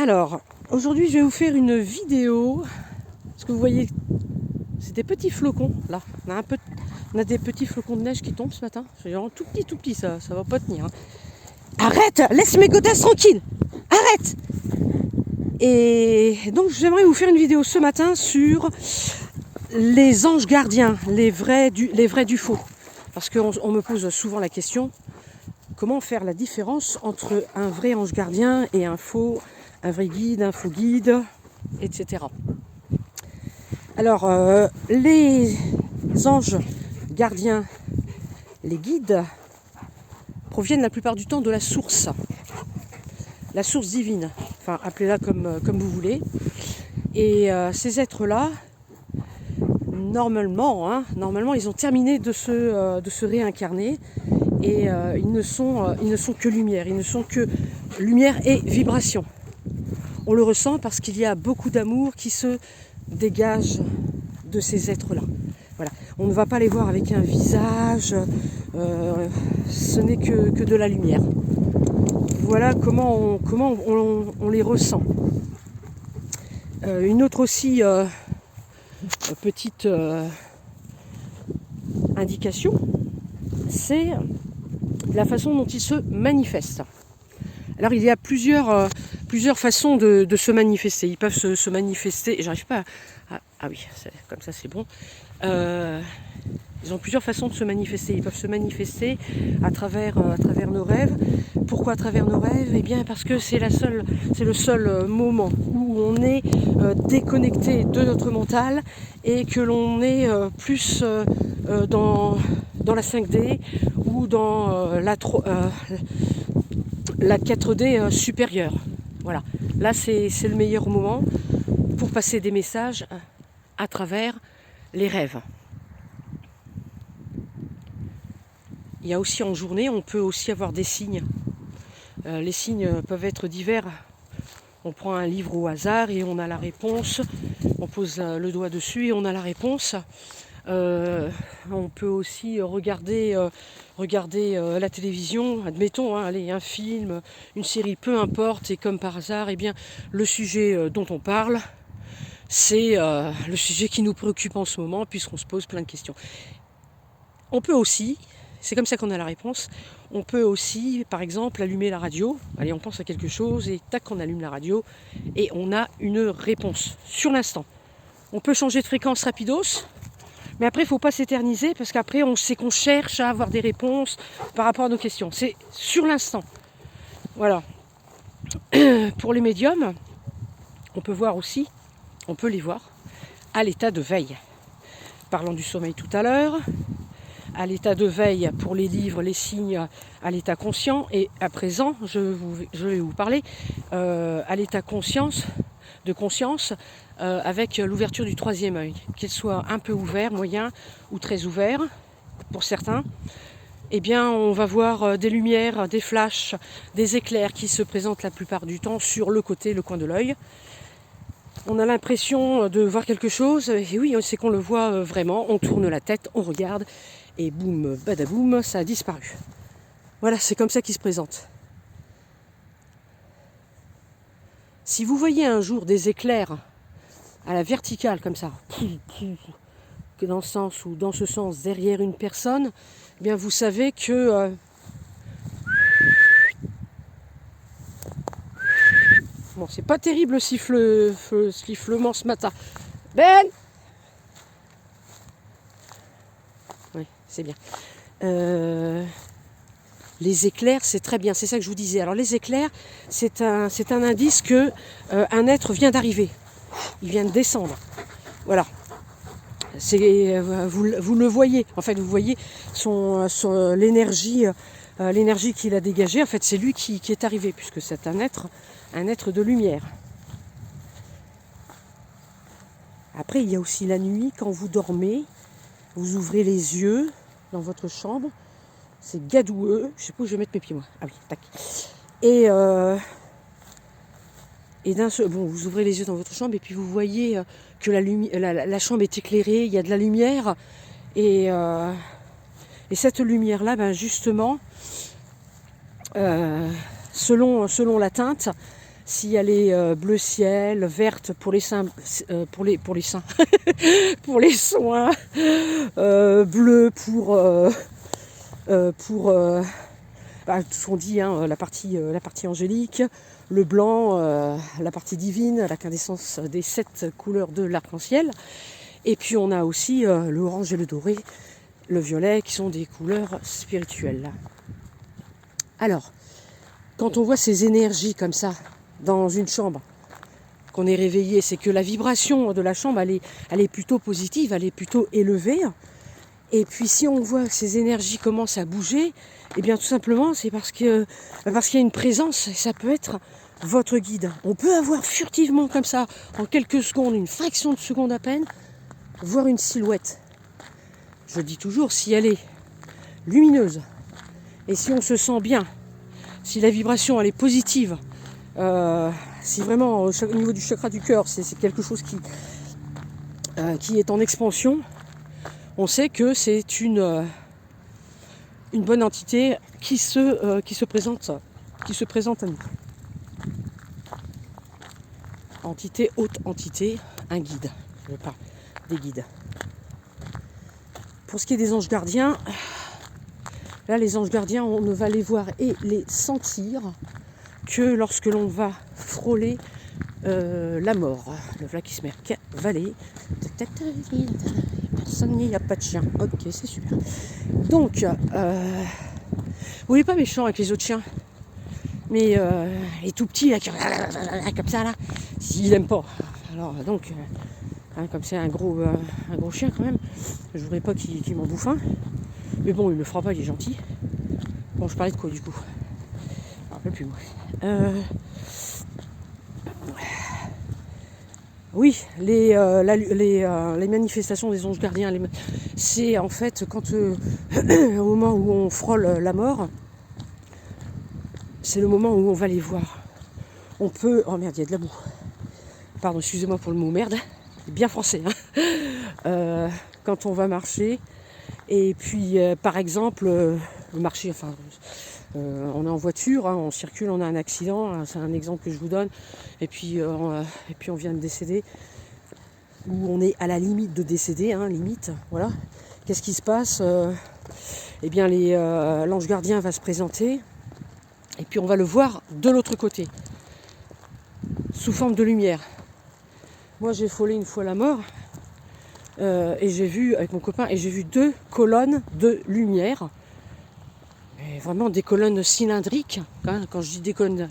Alors, aujourd'hui je vais vous faire une vidéo. Ce que vous voyez, c'est des petits flocons. Là, on a des petits flocons de neige qui tombent ce matin. C'est vraiment tout petit, ça va pas tenir. Hein. Arrête, laisse mes godasses tranquilles. Arrête. Et donc j'aimerais vous faire une vidéo ce matin sur les anges gardiens, les vrais du faux. Parce qu'on me pose souvent la question, comment faire la différence entre un vrai ange gardien et un faux, un vrai guide, un faux guide, etc. Alors, les anges gardiens, les guides, proviennent la plupart du temps de la source divine, enfin appelez-la comme vous voulez. Et ces êtres-là, normalement, ils ont terminé de se réincarner et ils ne sont que lumière, ils ne sont que lumière et vibration. On le ressent parce qu'il y a beaucoup d'amour qui se dégage de ces êtres-là. Voilà. On ne va pas les voir avec un visage, ce n'est que de la lumière. Voilà comment on les ressent. Une autre aussi petite indication, c'est la façon dont ils se manifestent. Alors il y a plusieurs façons de se manifester. Ils peuvent se manifester, et j'arrive pas à... Ah oui, comme ça c'est bon. Ils ont plusieurs façons de se manifester. Ils peuvent se manifester à travers nos rêves. Pourquoi à travers nos rêves ? Eh bien parce que c'est le seul moment où on est déconnecté de notre mental et que l'on est plus dans la 5D ou dans la 4D supérieure. Voilà. Là c'est le meilleur moment pour passer des messages à travers les rêves. Il y a aussi en journée, on peut aussi avoir des signes. Les signes peuvent être divers. On prend un livre au hasard et on a la réponse. On pose le doigt dessus et on a la réponse. On peut aussi regarder la télévision, admettons, un film, une série, peu importe. Et comme par hasard, eh bien, le sujet dont on parle, c'est le sujet qui nous préoccupe en ce moment, puisqu'on se pose plein de questions. On peut aussi, c'est comme ça qu'on a la réponse, on peut aussi, par exemple, allumer la radio. Allez, on pense à quelque chose et tac, on allume la radio et on a une réponse sur l'instant. On peut changer de fréquence rapidos, mais après, il ne faut pas s'éterniser parce qu'après, on sait qu'on cherche à avoir des réponses par rapport à nos questions. C'est sur l'instant. Voilà. Pour les médiums, on peut les voir à l'état de veille. Parlant du sommeil tout à l'heure, à l'état de veille pour les livres, les signes, à l'état conscient. Et à présent, je vais vous parler à l'état de conscience avec l'ouverture du troisième œil. Qu'il soit un peu ouvert, moyen ou très ouvert pour certains. Eh bien, on va voir des lumières, des flashs, des éclairs qui se présentent la plupart du temps sur le coin de l'œil. On a l'impression de voir quelque chose, et oui, c'est qu'on le voit vraiment, on tourne la tête, on regarde, et boum, badaboum, ça a disparu. Voilà, c'est comme ça qu'il se présente. Si vous voyez un jour des éclairs à la verticale, comme ça, que dans ce sens, derrière une personne, eh bien vous savez que... Bon, c'est pas terrible le sifflement ce matin. Ben ! Oui, c'est bien. Les éclairs, c'est très bien, c'est ça que je vous disais. Alors les éclairs, c'est un indice que un être vient d'arriver. Il vient de descendre. Voilà. Vous le voyez. En fait, vous voyez l'énergie qu'il a dégagée. En fait, c'est lui qui est arrivé, puisque c'est un être de lumière. Après, il y a aussi la nuit, quand vous dormez, vous ouvrez les yeux dans votre chambre, c'est gadoueux, je sais pas où je vais mettre mes pieds moi, ah oui, tac. Et vous ouvrez les yeux dans votre chambre et puis vous voyez que la chambre est éclairée, il y a de la lumière, et cette lumière-là, ben justement, selon la teinte, si elle est bleu ciel, verte pour les seins, pour les seins, pour les soins, bleu bah, tout ce qu'on dit, hein, la partie angélique, le blanc, la partie divine, la quintessence des 7 couleurs de l'arc-en-ciel. Et puis on a aussi l'orange et le doré, le violet, qui sont des couleurs spirituelles. Alors, quand on voit ces énergies comme ça dans une chambre, qu'on est réveillé, c'est que la vibration de la chambre, elle est plutôt positive, elle est plutôt élevée. Et puis si on voit que ces énergies commencent à bouger, eh bien tout simplement c'est parce qu'il y a une présence, et ça peut être votre guide. On peut avoir furtivement comme ça, en quelques secondes, une fraction de seconde à peine, voir une silhouette. Je dis toujours, si elle est lumineuse, et si on se sent bien, si la vibration elle est positive, si vraiment au niveau du chakra du cœur, c'est quelque chose qui est en expansion, on sait que c'est une bonne entité qui se présente à nous. Entité, haute entité, un guide. Je parle des guides. Pour ce qui est des anges gardiens, là les anges gardiens, on ne va les voir et les sentir que lorsque l'on va frôler la mort. Le voilà qui se met valet. Personne, il n'y a pas de chien. Ok, c'est super. Donc, vous n'êtes pas méchant avec les autres chiens, mais les tout petits là, comme ça là, ils n'aiment pas. Alors donc, comme c'est un gros chien quand même, je voudrais pas qu'il m'en bouffe un. Mais bon, il ne le fera pas, il est gentil. Bon, je parlais de quoi du coup? Je me rappelle plus moi. Oui, les manifestations des anges gardiens, c'est en fait quand au moment où on frôle la mort, c'est le moment où on va les voir. On peut... Oh merde, il y a de la boue. Pardon, excusez-moi pour le mot merde. C'est bien français. Hein, quand on va marcher, et puis par exemple, marcher, enfin... on est en voiture, hein, on circule, on a un accident, hein, c'est un exemple que je vous donne, et puis on vient de décéder, ou on est à la limite de décéder, hein, limite, voilà. Qu'est-ce qui se passe? Eh bien, l'ange gardien va se présenter, et puis on va le voir de l'autre côté, sous forme de lumière. Moi, j'ai frôlé une fois la mort, et j'ai vu, avec mon copain, et j'ai vu 2 colonnes de lumière. Vraiment des colonnes cylindriques, hein, quand je dis des colonnes,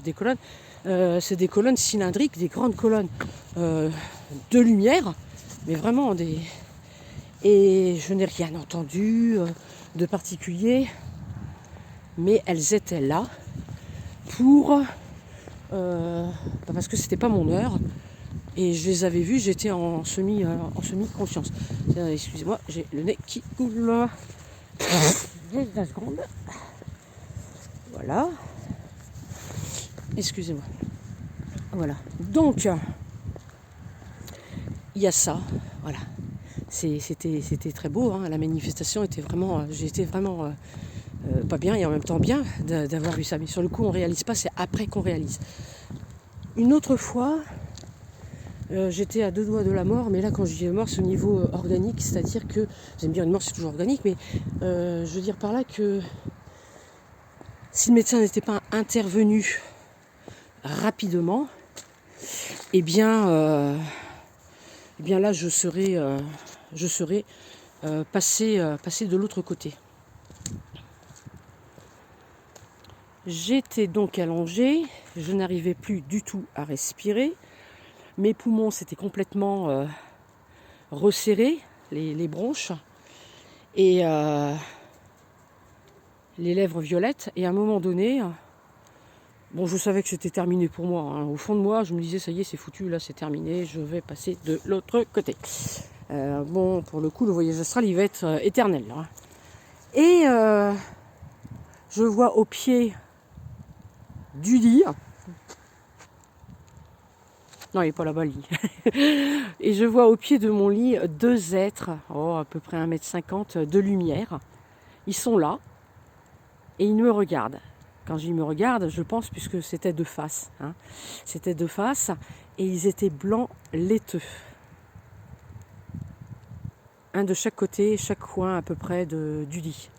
c'est des colonnes cylindriques, des grandes colonnes de lumière, mais vraiment des... Et je n'ai rien entendu de particulier, mais elles étaient là pour... parce que c'était pas mon heure, et je les avais vues, j'étais en semi-conscience. Excusez-moi, j'ai le nez qui coule. 20 secondes. Voilà. Excusez-moi. Voilà. Donc, il y a ça. Voilà. C'était très beau. Hein. La manifestation était vraiment... J'étais vraiment pas bien et en même temps bien d'avoir vu ça. Mais sur le coup, on ne réalise pas. C'est après qu'on réalise. Une autre fois, j'étais à 2 doigts de la mort. Mais là, quand je dis mort, c'est au niveau organique. C'est-à-dire que... J'aime bien une mort, c'est toujours organique. Mais je veux dire par là que... Si le médecin n'était pas intervenu rapidement, eh bien là je serais passé de l'autre côté. J'étais donc allongée, je n'arrivais plus du tout à respirer, mes poumons s'étaient complètement resserrés, les bronches, et les lèvres violettes, et à un moment donné, bon, je savais que c'était terminé pour moi, hein. Au fond de moi, je me disais, ça y est, c'est foutu, là, c'est terminé, je vais passer de l'autre côté. Bon, pour le coup, le voyage astral, il va être éternel, là. Et je vois au pied du lit, non, il n'est pas là-bas, le lit. Et je vois au pied de mon lit 2 êtres, à peu près 1,50 m de lumière. Ils sont là, et ils me regardent. Quand je dis me regarde, je pense puisque c'était de face. Hein. C'était de face et ils étaient blancs laiteux. Un de chaque côté, chaque coin à peu près du lit.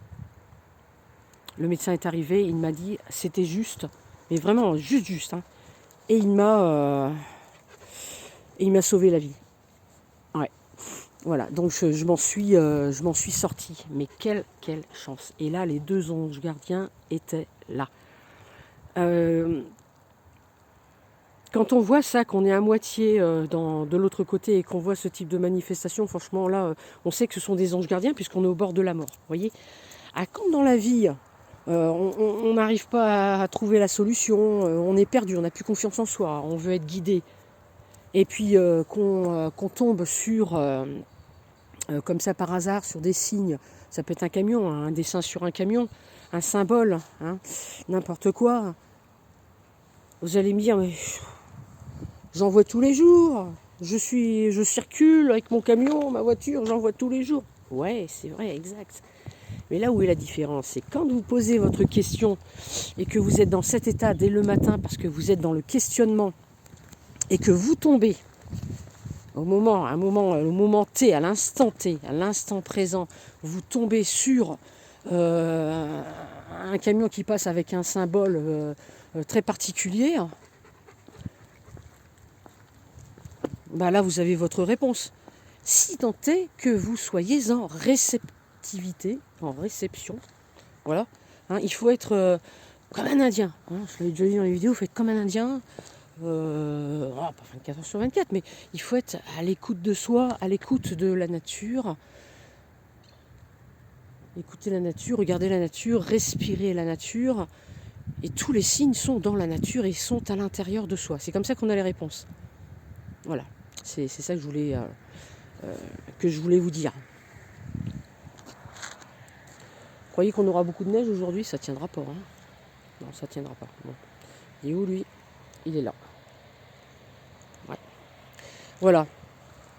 Le médecin est arrivé, il m'a dit c'était juste, mais vraiment juste. Hein. Et il m'a sauvé la vie. Ouais. Voilà, donc je m'en suis sortie. Mais quelle chance. Et là, les 2 anges gardiens étaient là. Quand on voit ça, qu'on est à moitié de l'autre côté et qu'on voit ce type de manifestation, franchement, là, on sait que ce sont des anges gardiens puisqu'on est au bord de la mort. Vous voyez, quand dans la vie, on n'arrive pas à trouver la solution, on est perdu, on n'a plus confiance en soi, on veut être guidé, et puis qu'on tombe sur, comme ça par hasard, sur des signes, ça peut être un camion, un dessin sur un camion, un symbole, hein, n'importe quoi, vous allez me dire, mais j'en vois tous les jours, je circule avec mon camion, ma voiture, j'en vois tous les jours. Ouais, c'est vrai, exact. Mais là où est la différence, c'est quand vous posez votre question et que vous êtes dans cet état dès le matin parce que vous êtes dans le questionnement et que vous tombez au moment T, à l'instant présent, vous tombez sur un camion qui passe avec un symbole très particulier, bah là vous avez votre réponse. Si tant est que vous soyez en réceptivité, en réception, voilà, hein, il faut être comme un Indien, hein, je l'avais déjà dit dans les vidéos, il faut être comme un Indien, pas 24 heures sur 24, mais il faut être à l'écoute de soi, à l'écoute de la nature, écouter la nature, regarder la nature, respirer la nature, et tous les signes sont dans la nature et sont à l'intérieur de soi. C'est comme ça qu'on a les réponses. Voilà, c'est ça que je voulais vous dire. Croyez qu'on aura beaucoup de neige aujourd'hui, ça tiendra pas. Hein. Non, ça tiendra pas. Bon. Il est où lui? Il est là. Ouais. Voilà.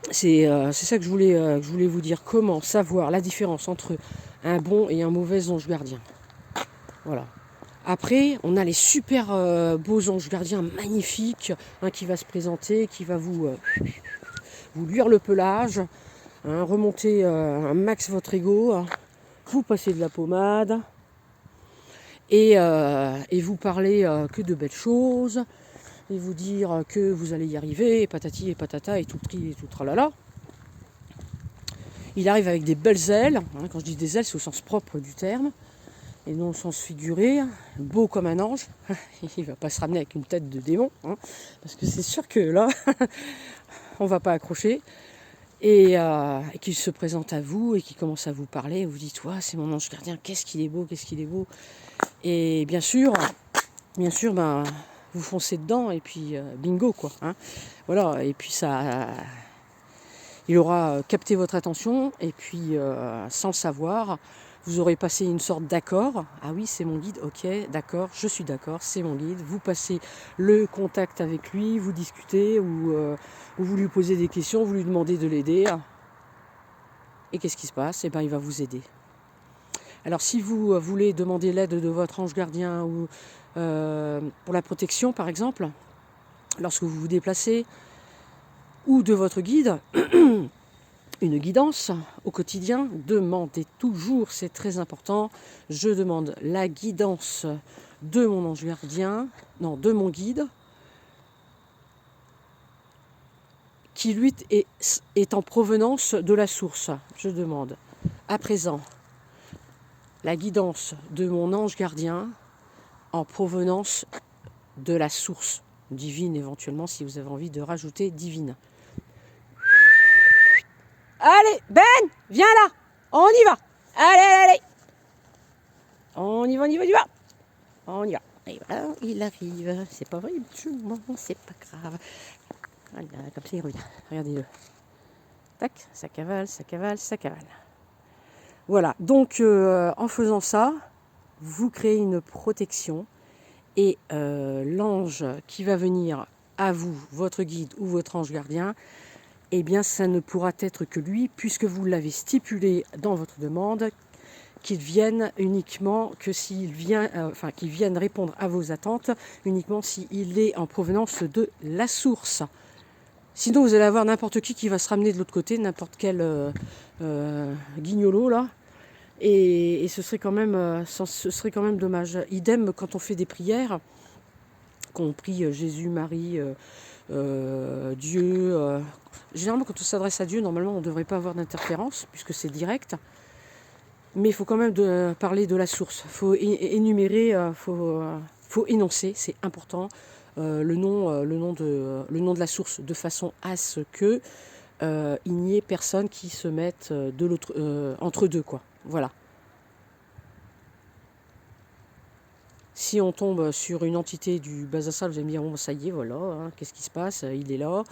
C'est ça que je voulais vous dire. Comment savoir la différence entre un bon et un mauvais ange gardien. Voilà. Après, on a les super beaux anges gardiens magnifiques, hein, qui va se présenter, qui va vous luire le pelage, hein, remonter un max votre ego, hein, vous passer de la pommade et vous parler que de belles choses, et vous dire que vous allez y arriver, et patati et patata et tout tralala. Il arrive avec des belles ailes, hein, quand je dis des ailes, c'est au sens propre du terme, et non au sens figuré, beau comme un ange. Il ne va pas se ramener avec une tête de démon, hein, parce que c'est sûr que là, on ne va pas accrocher. Et qu'il se présente à vous et qu'il commence à vous parler, et vous dites, c'est mon ange gardien, qu'est-ce qu'il est beau. Et bien sûr, ben, vous foncez dedans et puis bingo quoi. Hein. Voilà, et puis ça, il aura capté votre attention et puis sans le savoir, vous aurez passé une sorte d'accord. Ah oui, c'est mon guide, ok, d'accord, je suis d'accord, c'est mon guide. Vous passez le contact avec lui, vous discutez ou vous lui posez des questions, vous lui demandez de l'aider. Et qu'est-ce qui se passe? Eh bien, il va vous aider. Alors, si vous voulez demander l'aide de votre ange gardien ou pour la protection, par exemple, lorsque vous vous déplacez, ou de votre guide, une guidance au quotidien, demandez toujours, c'est très important, je demande la guidance de mon ange gardien, non, de mon guide, qui lui est en provenance de la source. Je demande à présent la guidance de mon ange gardien en provenance de la source divine, éventuellement si vous avez envie de rajouter divine. Allez, Ben, viens là, on y va. Allez. On y va. On y va. Et voilà, il arrive. C'est pas vrai, c'est pas grave. Voilà, comme ça il revient. Regardez-le. Tac, ça cavale. Voilà, donc en faisant ça, vous créez une protection et l'ange qui va venir à vous, votre guide ou votre ange gardien, eh bien ça ne pourra être que lui, puisque vous l'avez stipulé dans votre demande, qu'ils viennent uniquement que s'il vient, qu'ils viennent répondre à vos attentes uniquement s'il est en provenance de la source. Sinon, vous allez avoir n'importe qui va se ramener de l'autre côté, n'importe quel guignolo là, et ce serait quand même dommage. Idem quand on fait des prières, quand on prie Jésus, Marie, Dieu. Généralement, quand on s'adresse à Dieu, normalement, on ne devrait pas avoir d'interférence puisque c'est direct. Mais il faut quand même parler de la source. Il faut énumérer, faut énoncer, c'est important, le nom de la source, de façon à ce que il n'y ait personne qui se mette entre deux, quoi. Voilà. Si on tombe sur une entité du bas astral, vous allez me dire, bon, ça y est, voilà, hein, qu'est-ce qui se passe, il est là.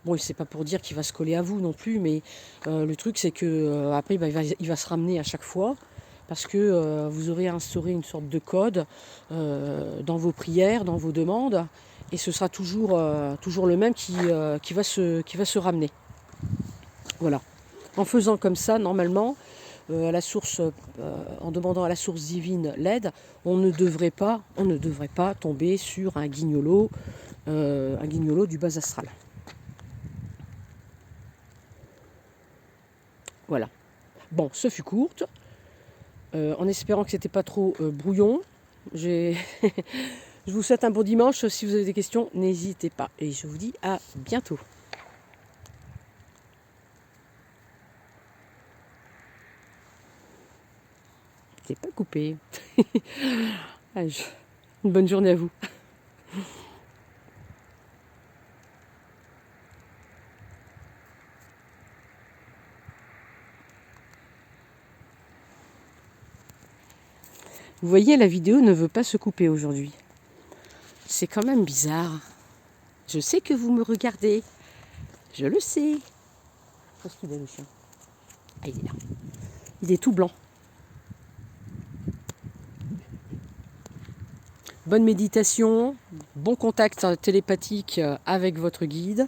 Bon, c'est pas pour dire qu'il va se coller à vous non plus, mais le truc, c'est que après, il va se ramener à chaque fois, parce que vous aurez instauré une sorte de code dans vos prières, dans vos demandes, et ce sera toujours le même qui va se ramener. Voilà. En faisant comme ça, normalement, à la source, en demandant à la source divine l'aide, on ne devrait pas tomber sur un guignolo du bas astral. Voilà. Bon, ce fut courte, en espérant que c'était pas trop brouillon. Je vous souhaite un bon dimanche. Si vous avez des questions, n'hésitez pas. Et je vous dis à bientôt. C'est pas coupé. Une bonne journée à vous. Vous voyez, la vidéo ne veut pas se couper aujourd'hui. C'est quand même bizarre. Je sais que vous me regardez. Je le sais. Où est-ce qu'il est, le chien? Ah, il est là. Il est tout blanc. Bonne méditation, bon contact télépathique avec votre guide.